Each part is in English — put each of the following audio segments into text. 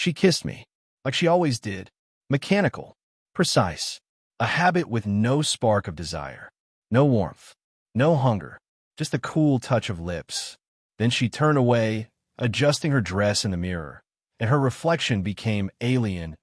She kissed me, like she always did, mechanical, precise, a habit with no spark of desire, no warmth, no hunger, just the cool touch of lips. Then she turned away, adjusting her dress in the mirror, and her reflection became alien,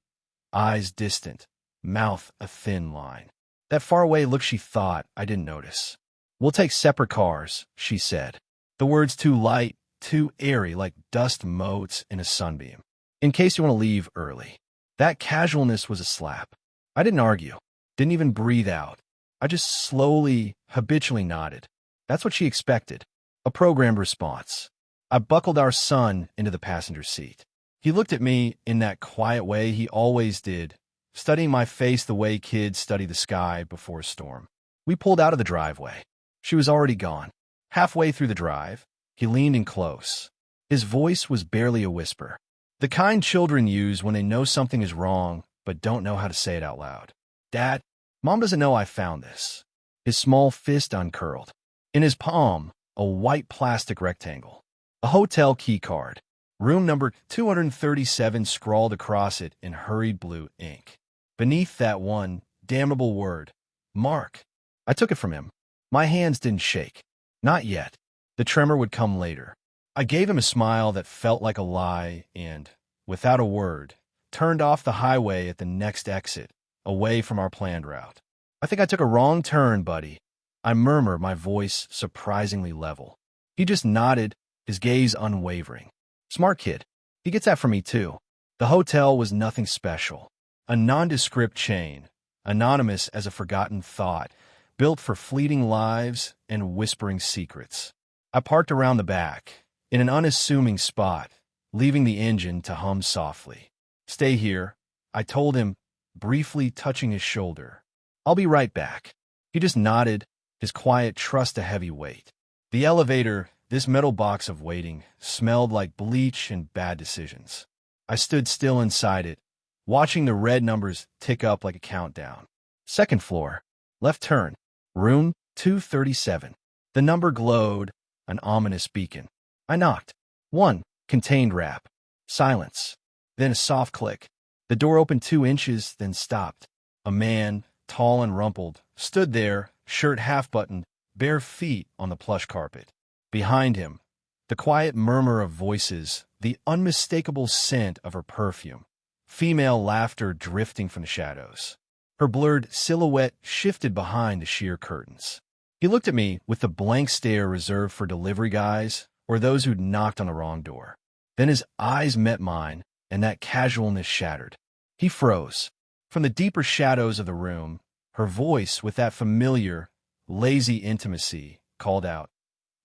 eyes distant, mouth a thin line. That faraway look she thought I didn't notice. "We'll take separate cars," she said. The words too light, too airy, like dust motes in a sunbeam. "In case you want to leave early." That casualness was a slap. I didn't argue, didn't even breathe out. I just slowly, habitually nodded. That's what she expected. A programmed response. I buckled our son into the passenger seat. He looked at me in that quiet way he always did, studying my face the way kids study the sky before a storm. We pulled out of the driveway. She was already gone. Halfway through the drive, he leaned in close. His voice was barely a whisper. The kind children use when they know something is wrong but don't know how to say it out loud. "Dad, Mom doesn't know I found this." His small fist uncurled. In his palm, a white plastic rectangle. A hotel key card. Room number 237 scrawled across it in hurried blue ink. Beneath that one damnable word, Mark. I took it from him. My hands didn't shake. Not yet. The tremor would come later. I gave him a smile that felt like a lie and, without a word, turned off the highway at the next exit, away from our planned route. "I think I took a wrong turn, buddy," I murmured, my voice surprisingly level. He just nodded, his gaze unwavering. Smart kid. He gets that from me, too. The hotel was nothing special. A nondescript chain, anonymous as a forgotten thought, built for fleeting lives and whispering secrets. I parked around the back, in an unassuming spot, leaving the engine to hum softly. "Stay here," I told him, briefly touching his shoulder. "I'll be right back." He just nodded, his quiet trust a heavy weight. The elevator, this metal box of waiting, smelled like bleach and bad decisions. I stood still inside it, watching the red numbers tick up like a countdown. Second floor, left turn, room 237. The number glowed, an ominous beacon. I knocked. 1, contained rap. Silence. Then a soft click. The door opened 2 inches, then stopped. A man, tall and rumpled, stood there, shirt half-buttoned, bare feet on the plush carpet. Behind him, the quiet murmur of voices, the unmistakable scent of her perfume. Female laughter drifting from the shadows. Her blurred silhouette shifted behind the sheer curtains. He looked at me with the blank stare reserved for delivery guys or those who'd knocked on the wrong door. Then his eyes met mine, and that casualness shattered. He froze. From the deeper shadows of the room, her voice, with that familiar, lazy intimacy, called out,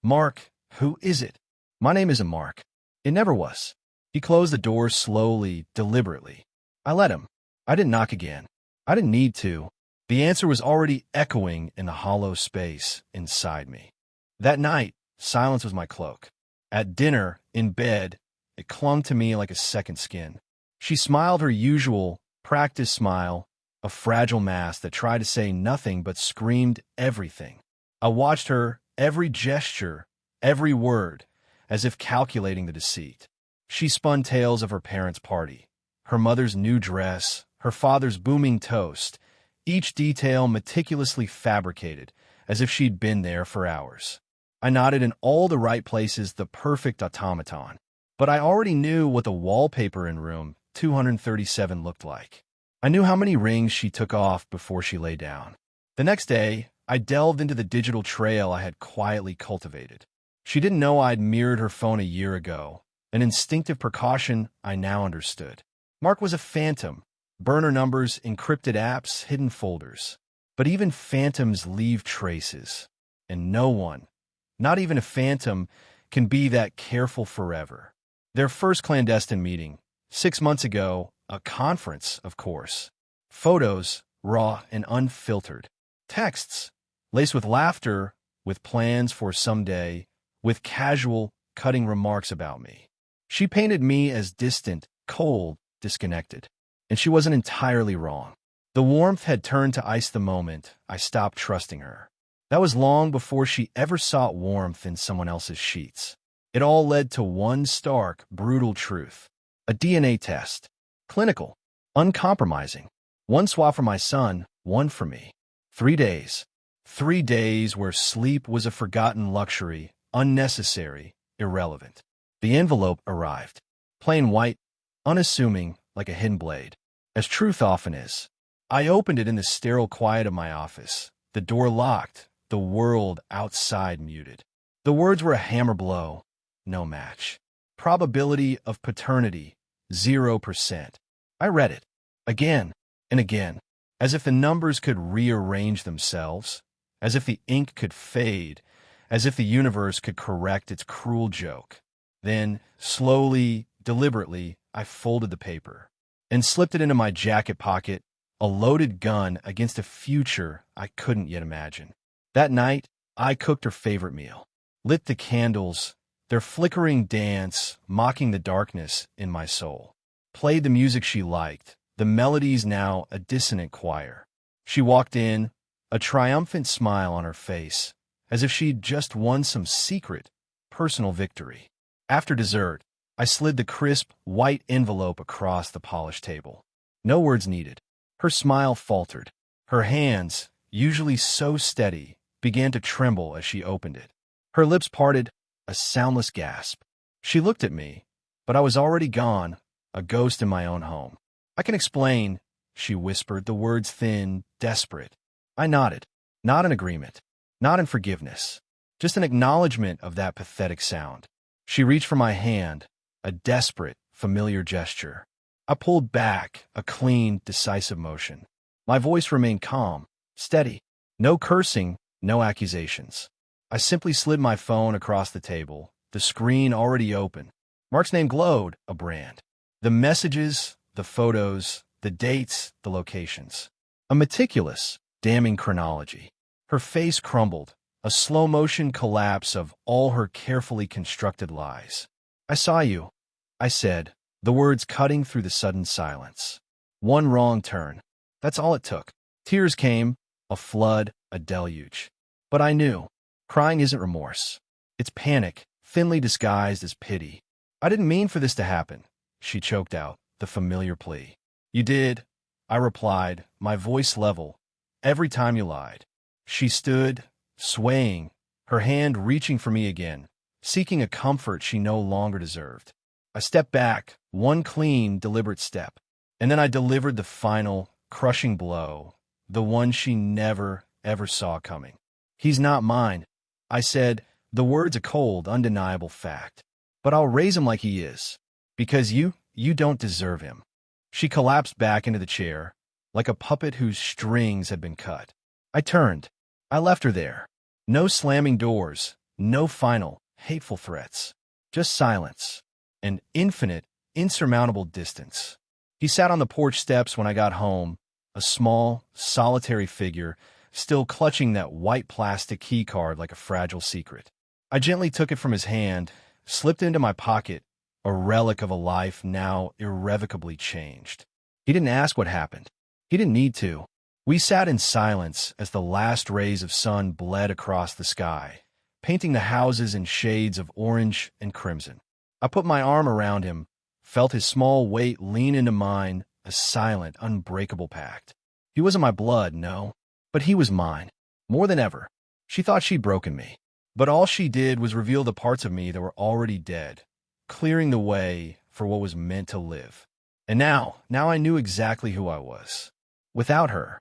"Mark, who is it?" My name isn't Mark. It never was. He closed the door slowly, deliberately. I let him. I didn't knock again. I didn't need to. The answer was already echoing in the hollow space inside me. That night, silence was my cloak. At dinner, in bed, it clung to me like a second skin. She smiled her usual, practiced smile, a fragile mask that tried to say nothing but screamed everything. I watched her, every gesture, every word, as if calculating the deceit. She spun tales of her parents' party, her mother's new dress, her father's booming toast, each detail meticulously fabricated, as if she'd been there for hours. I nodded in all the right places, the perfect automaton. But I already knew what the wallpaper in room 237 looked like. I knew how many rings she took off before she lay down. The next day, I delved into the digital trail I had quietly cultivated. She didn't know I'd mirrored her phone a year ago, an instinctive precaution I now understood. Mark was a phantom. Burner numbers, encrypted apps, hidden folders. But even phantoms leave traces. And no one, not even a phantom, can be that careful forever. Their first clandestine meeting, 6 months ago, a conference, of course. Photos, raw and unfiltered. Texts, laced with laughter, with plans for someday, with casual, cutting remarks about me. She painted me as distant, cold, disconnected. And she wasn't entirely wrong. The warmth had turned to ice the moment I stopped trusting her. That was long before she ever sought warmth in someone else's sheets. It all led to one stark, brutal truth. A DNA test. Clinical. Uncompromising. One swab for my son, one for me. 3 days. 3 days where sleep was a forgotten luxury, unnecessary, irrelevant. The envelope arrived. Plain white, unassuming, like a hidden blade. As truth often is. I opened it in the sterile quiet of my office. The door locked, the world outside muted. The words were a hammer blow. No match. Probability of paternity, 0%. I read it. Again and again. As if the numbers could rearrange themselves. As if the ink could fade. As if the universe could correct its cruel joke. Then, slowly, deliberately, I folded the paper and slipped it into my jacket pocket, a loaded gun against a future I couldn't yet imagine. That night, I cooked her favorite meal, lit the candles, their flickering dance mocking the darkness in my soul, played the music she liked, the melodies now a dissonant choir. She walked in, a triumphant smile on her face, as if she'd just won some secret, personal victory. After dessert, I slid the crisp, white envelope across the polished table. No words needed. Her smile faltered. Her hands, usually so steady, began to tremble as she opened it. Her lips parted, a soundless gasp. She looked at me, but I was already gone, a ghost in my own home. "I can explain," she whispered, the words thin, desperate. I nodded. Not in agreement. Not in forgiveness. Just an acknowledgement of that pathetic sound. She reached for my hand, a desperate, familiar gesture. I pulled back, a clean, decisive motion. My voice remained calm, steady. No cursing, no accusations. I simply slid my phone across the table, the screen already open. Mark's name glowed, a brand. The messages, the photos, the dates, the locations. A meticulous, damning chronology. Her face crumbled, a slow-motion collapse of all her carefully constructed lies. "I saw you," I said, the words cutting through the sudden silence. One wrong turn. That's all it took. Tears came, a flood, a deluge. But I knew. Crying isn't remorse. It's panic, thinly disguised as pity. "I didn't mean for this to happen," she choked out, the familiar plea. "You did," I replied, my voice level. "Every time you lied." She stood, swaying, her hand reaching for me again, seeking a comfort she no longer deserved. I stepped back, one clean, deliberate step, and then I delivered the final, crushing blow, the one she never, ever saw coming. "He's not mine," I said, the words a cold, undeniable fact. "But I'll raise him like he is, because you don't deserve him." She collapsed back into the chair, like a puppet whose strings had been cut. I turned. I left her there. No slamming doors, no final, hateful threats. Just silence. An infinite, insurmountable distance. He sat on the porch steps when I got home, a small, solitary figure, still clutching that white plastic key card like a fragile secret. I gently took it from his hand, slipped it into my pocket, a relic of a life now irrevocably changed. He didn't ask what happened. He didn't need to. We sat in silence as the last rays of sun bled across the sky, painting the houses in shades of orange and crimson. I put my arm around him, felt his small weight lean into mine, a silent, unbreakable pact. He wasn't my blood, no, but he was mine, more than ever. She thought she'd broken me, but all she did was reveal the parts of me that were already dead, clearing the way for what was meant to live. And now I knew exactly who I was. Without her,